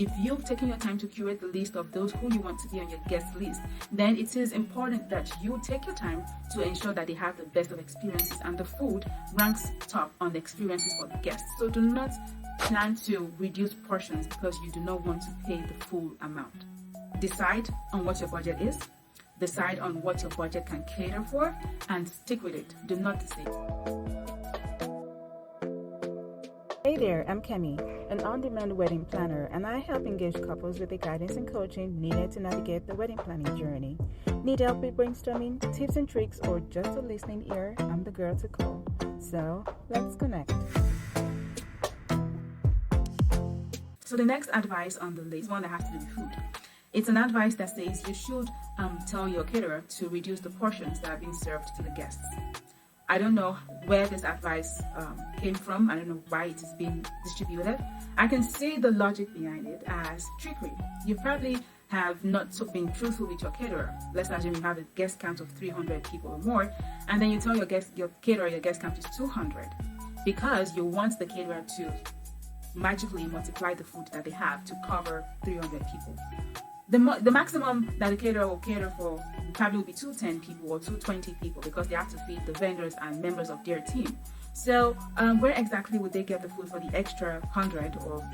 If you've taken your time to curate the list of those who you want to be on your guest list, then it is important that you take your time to ensure that they have the best of experiences, and the food ranks top on the experiences for the guests. So do not plan to reduce portions because you do not want to pay the full amount. Decide on what your budget is, decide on what your budget can cater for, and stick with it. Do not deceive. Hey there, I'm Kemi, an on-demand wedding planner, and I help engage couples with the guidance and coaching needed to navigate the wedding planning journey. Need help with brainstorming, tips and tricks, or just a listening ear? I'm the girl to call. So, let's connect. So the next advice on the list is one that has to do with food. It's an advice that says you should tell your caterer to reduce the portions that are being served to the guests. I don't know where this advice came from. I don't know why it is being distributed. I can see the logic behind it as trickery. You probably have not been truthful with your caterer. Let's assume you have a guest count of 300 people or more, and then you tell your caterer your guest count is 200 because you want the caterer to magically multiply the food that they have to cover 300 people. The maximum that the caterer will cater for probably will be 210 people or 220 people because they have to feed the vendors and members of their team. So where exactly would they get the food for the extra 100 or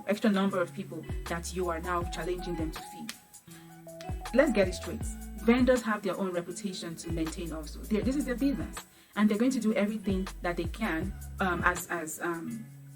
extra number of people that you are now challenging them to feed? Let's get it straight. Vendors have their own reputation to maintain also. This is their business, and they're going to do everything that they can as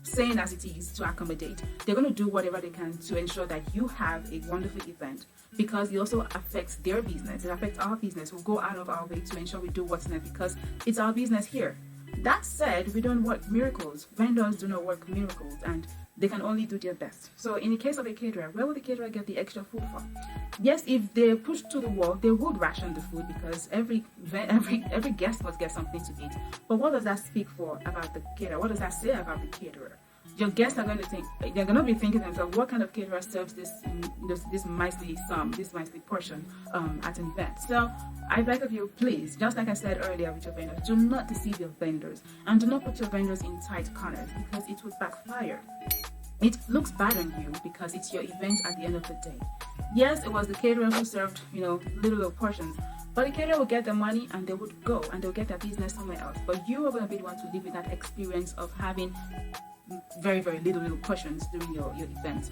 sane as it is to accommodate. They're going to do whatever they can to ensure that you have a wonderful event because it also affects their business. It affects our business. We'll go out of our way to ensure we do what's next because it's our business here. That said, we don't work miracles. Vendors do not work miracles, and they can only do their best. So in the case of a caterer, where will the caterer get the extra food from? Yes, if they're pushed to the wall, they would ration the food because every guest must get something to eat. But what does that speak for about the caterer? What does that say about the caterer? Your guests are going to think, they're going to be thinking to themselves, what kind of caterer serves this miserly portion at an event? So I beg of you, please, just like I said earlier with your vendors, do not deceive your vendors and do not put your vendors in tight corners because it will backfire. It looks bad on you because it's your event at the end of the day. Yes, it was the caterer who served, little portions, but the caterer will get their money and they would go and they'll get their business somewhere else. But you are going to be the one to live with that experience of having very, very little portions during your event.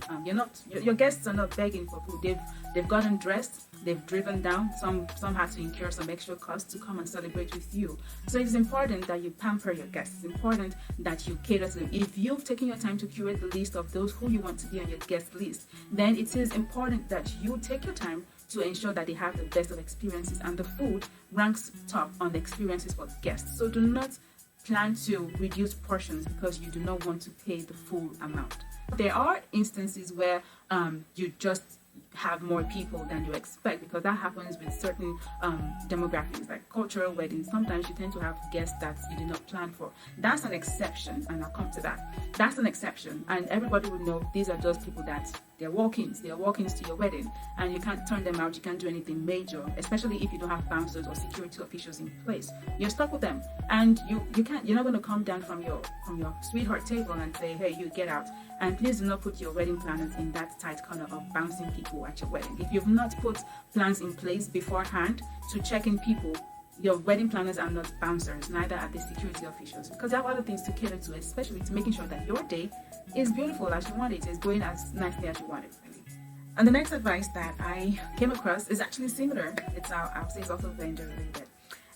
Your guests are not begging for food. They've gotten dressed, they've driven down. Some had to incur some extra costs to come and celebrate with you. So it's important that you pamper your guests. It's important that you cater to them. If you've taken your time to curate the list of those who you want to be on your guest list, then it is important that you take your time to ensure that they have the best of experiences, and the food ranks top on the experiences for the guests. So do not plan to reduce portions because you do not want to pay the full amount. There are instances where you just have more people than you expect because that happens with certain demographics like cultural weddings. Sometimes you tend to have guests that you did not plan for. That's an exception, and I'll come to that. That's an exception, and everybody would know these are just people that they're walk-ins to your wedding, and you can't turn them out. You can't do anything major, especially if you don't have bouncers or security officials in place. You're stuck with them, and you're not going to come down from your sweetheart table and say, hey, you get out. And please do not put your wedding planners in that tight corner of bouncing people at your wedding. If you've not put plans in place beforehand to check in people, your wedding planners are not bouncers, neither are the security officials, because they have other things to cater to, especially to making sure that your day is beautiful as you want it, is going as nicely as you want it. Really. And the next advice that I came across is actually similar. I'll say it's also vendor related.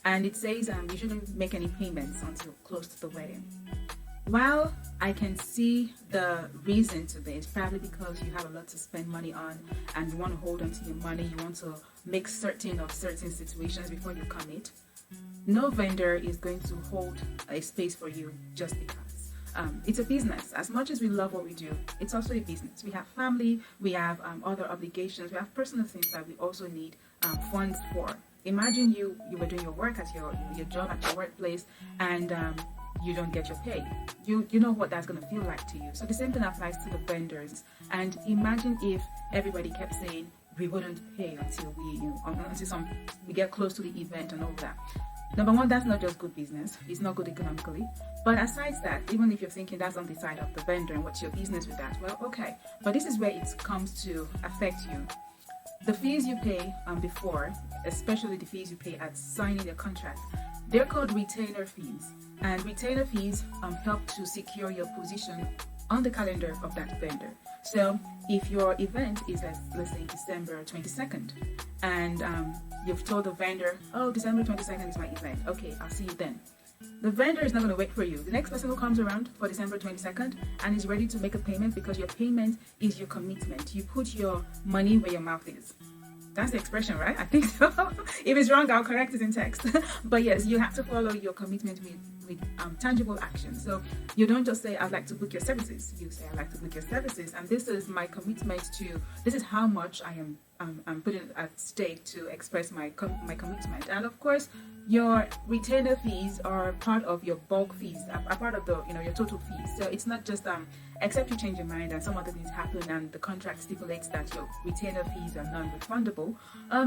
And it says you shouldn't make any payments until close to the wedding. While I can see the reason to this, probably because you have a lot to spend money on and you want to hold on to your money, you want to make certain of certain situations before you commit, no vendor is going to hold a space for you just because. It's a business. As much as we love what we do, it's also a business. We have family, we have other obligations, we have personal things that we also need funds for. Imagine you were doing your work at your job at your workplace and you don't get your pay. You know what that's going to feel like to you. So the same thing applies to the vendors. And imagine if everybody kept saying we wouldn't pay until we get close to the event and all that. Number one, that's not just good business. It's not good economically. But aside that, even if you're thinking that's on the side of the vendor and what's your business with that, well, okay. But this is where it comes to affect you. The fees you pay before, especially the fees you pay at signing a contract, they're called retainer fees. And retainer fees help to secure your position on the calendar of that vendor. So if your event is, let's say, December 22nd, and you've told the vendor, oh, December 22nd is my event. Okay, I'll see you then. The vendor is not going to wait for you. The next person who comes around for December 22nd and is ready to make a payment, because your payment is your commitment. You put your money where your mouth is. That's the expression, right? I think so. If it's wrong, I'll correct it in text. But yes, you have to follow your commitment with tangible action. So you don't just say, I'd like to book your services. You say, I'd like to book your services. And this is my commitment to, this is how much I'm putting at stake to express my commitment. And of course, your retainer fees are part of your bulk fees, are part of the your total fees. So it's not just except you change your mind and some other things happen and the contract stipulates that your retainer fees are non-refundable.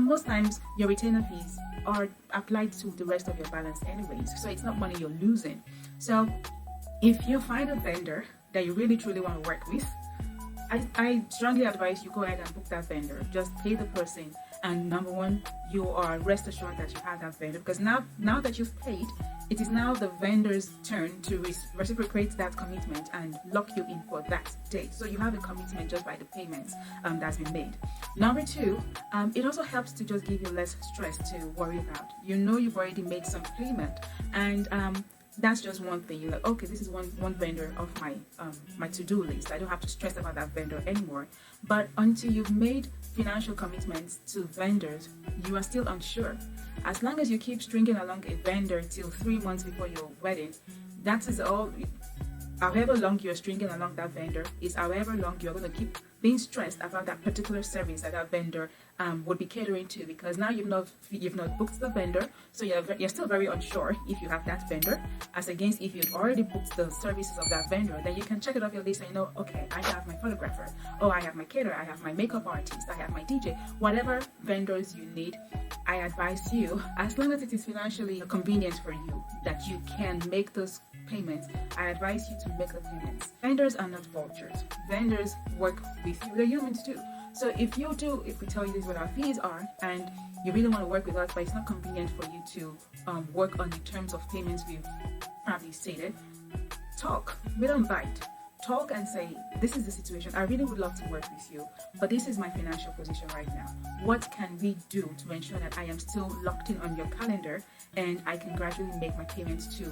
Most times your retainer fees are applied to the rest of your balance anyways, so it's not money you're losing. So if you find a vendor that you really truly want to work with, I strongly advise you go ahead and book that vendor. Just pay the person, and number one, you are rest assured that you have that vendor, because now that you've paid, it is now the vendor's turn to reciprocate that commitment and lock you in for that date. So you have a commitment just by the payments that's been made. Number two, it also helps to just give you less stress to worry about. You've already made some payment, and that's just one thing. You're like, okay, this is one vendor of my to-do list. I don't have to stress about that vendor anymore. But until you've made financial commitments to vendors, you are still unsure. As long as you keep stringing along a vendor till 3 months before your wedding, that is all. However long you're stringing along that vendor is however long you're going to keep being stressed about that particular service that vendor would be catering to, because now you've not booked the vendor, so you're still very unsure if you have that vendor, as against if you'd already booked the services of that vendor. Then you can check it off your list and okay, I have my photographer, I have my caterer, I have my makeup artist, I have my DJ. Whatever vendors you need, I advise you, as long as it is financially convenient for you, that you can make those payments, I advise you to make the payments. Vendors are not vultures. Vendors work with you. They're humans too. So if we tell you this is what our fees are, and you really want to work with us, but it's not convenient for you to work on the terms of payments we've probably stated, talk. We don't bite. Talk and say, this is the situation. I really would love to work with you, but this is my financial position right now. What can we do to ensure that I am still locked in on your calendar and I can gradually make my payments to,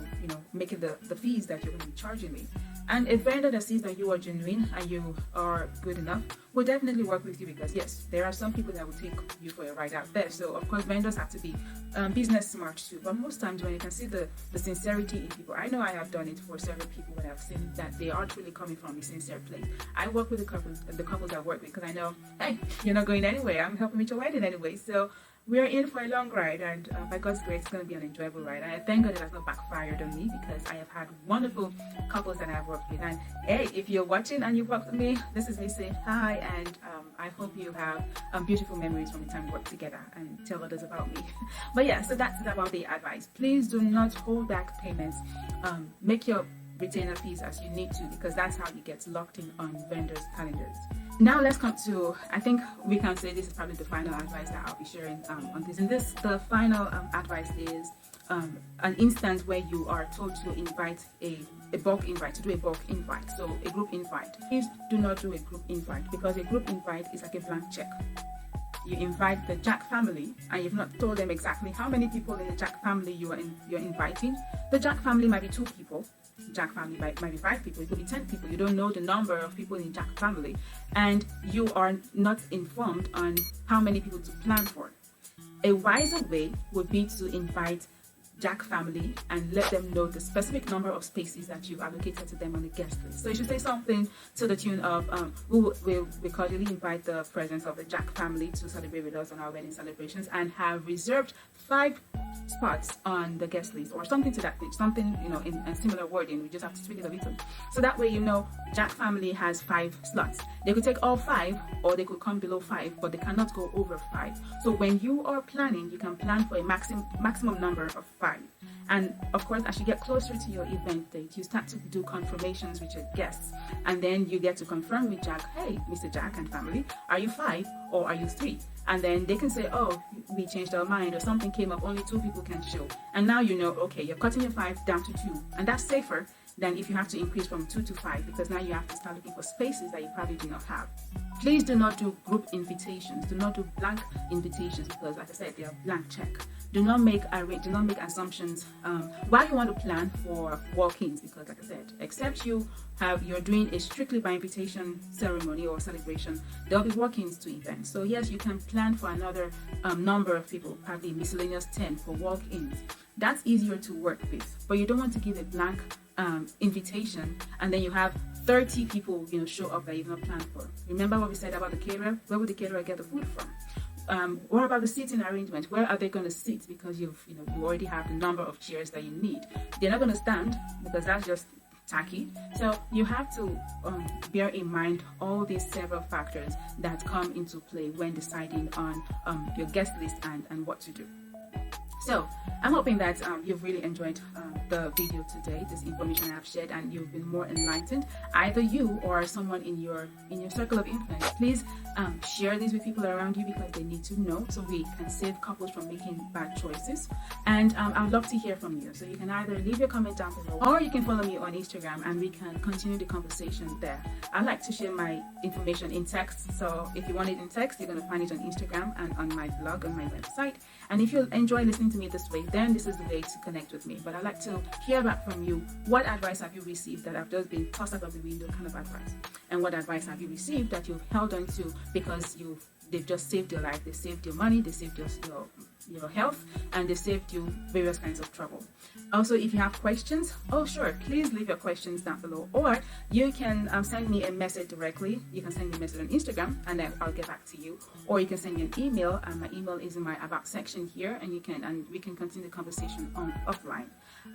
making the fees that you're going to be charging me? And a vendor that sees that you are genuine and you are good enough will definitely work with you, because yes, there are some people that will take you for a ride out there. So of course, vendors have to be business smart too. But most times when you can see the sincerity in people, I know I have done it for several people when I've seen that they are truly coming from a sincere place. I work with the couples I work with, because I know, hey, you're not going anywhere. I'm helping with your wedding anyway. So we're in for a long ride, and by God's grace, it's going to be an enjoyable ride. And I thank God it has not backfired on me, because I have had wonderful couples that I've worked with. And hey, if you're watching and you've worked with me, this is me saying hi, and I hope you have beautiful memories from the time we worked together, and tell others about me. But yeah, so that's about the advice. Please do not hold back payments. Make your retainer fees as you need to, because that's how you get locked in on vendors' calendars. Now let's come to, I think we can say this is probably the final advice that I'll be sharing on this. And the final advice is an instance where you are told to invite a bulk invite, to do a bulk invite, so a group invite. Please do not do a group invite, because a group invite is like a blank check. You invite the Jack family and you've not told them exactly how many people in the Jack family you're inviting. The Jack family might be 2 people. Jack family might be 5 people, it could be 10 people. You don't know the number of people in Jack family, and you are not informed on how many people to plan for. A wiser way would be to invite Jack family and let them know the specific number of spaces that you've allocated to them on the guest list. So you should say something to the tune of, we'll cordially invite the presence of the Jack family to celebrate with us on our wedding celebrations, and have reserved 5 spots on the guest list, or something to that, something in a similar wording. We just have to tweak it a little, so that way Jack family has 5 slots. They could take all 5, or they could come below 5, but they cannot go over 5. So when you are planning, you can plan for a maximum number of 5 5. And of course, as you get closer to your event date, you start to do confirmations with your guests. And then you get to confirm with Jack, hey, Mr. Jack and family, are you 5 or are you 3? And then they can say, oh, we changed our mind, or something came up, only 2 people can show. And now you know, okay, you're cutting your 5 down to 2. And that's safer than if you have to increase from 2 to 5, because now you have to start looking for spaces that you probably do not have. Please do not do group invitations. Do not do blank invitations, because, like I said, they are blank check. Do not make assumptions while you want to plan for walk-ins, because, like I said, except you're doing a strictly by invitation ceremony or celebration, there'll be walk-ins to events. So yes, you can plan for another number of people, probably miscellaneous 10 for walk-ins. That's easier to work with, but you don't want to give a blank invitation and then you have 30 people show up that you've not planned for. Remember what we said about the caterer? Where would the caterer get the food from? What about the seating arrangement? Where are they going to sit? Because you already have the number of chairs that you need. They're not going to stand, because that's just tacky. So you have to bear in mind all these several factors that come into play when deciding on your guest list and what to do. So I'm hoping that you've really enjoyed the video today, this information I have shared, and you've been more enlightened, either you or someone in your circle of influence. Please share this with people around you, because they need to know, so we can save couples from making bad choices. And I'd love to hear from you, so you can either leave your comment down below, or you can follow me on Instagram and we can continue the conversation there. I like to share my information in text, so if you want it in text, you're going to find it on Instagram and on my blog, on my website. And if you enjoy listening to me this way, then this is the way to connect with me. But I'd like to hear back from you. What advice have you received that have just been tossed out of the window kind of advice? And what advice have you received that you've held on to because they've just saved your life, they saved your money, they saved your health, and they saved you various kinds of trouble? Also, if you have questions, please leave your questions down below, or you can send me a message directly. You can send me a message on Instagram and then I'll get back to you, or you can send me an email, and my email is in my about section here, and we can continue the conversation offline.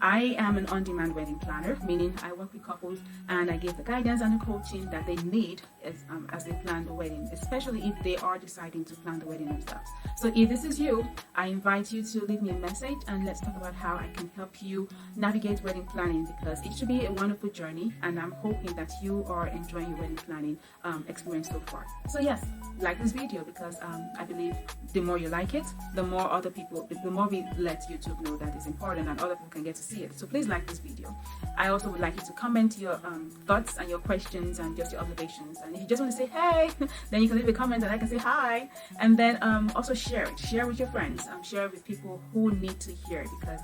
I am an on-demand wedding planner, meaning I work with couples and I give the guidance and the coaching that they need as they plan the wedding, especially if they are deciding to plan the wedding themselves. So if this is you, I invite you to leave me a message and let's talk about how I can help you navigate wedding planning, because it should be a wonderful journey, and I'm hoping that you are enjoying your wedding planning experience so far. So yes, like this video, because I believe the more you like it, the more we let YouTube know that it's important and other people can get to see it. So please like this video. I also would like you to comment your thoughts and your questions and just your observations. And if you just want to say hey, then you can leave a comment and I can say hi. And then also share it. Share with your friends. Share it with people who need to hear it, because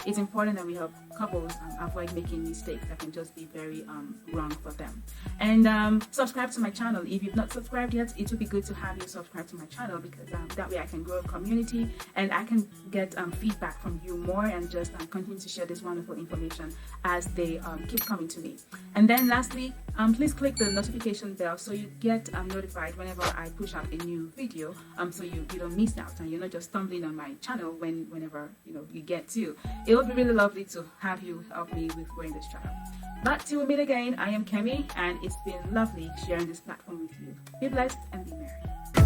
it's important that we help couples avoid making mistakes that can just be very wrong for them. And subscribe to my channel. If you've not subscribed yet, it would be good to have you subscribe to my channel, because that way I can grow a community and I can get feedback from you more, and just continue to share this wonderful information as they keep coming to me. And then lastly, please click the notification bell so you get notified whenever I push out a new video, so you don't miss out and you're not just stumbling on my channel whenever you get to. It would be really lovely to have you help me with growing this channel. But till we meet again, I am Kemi, and it's been lovely sharing this platform with you. Be blessed and be merry.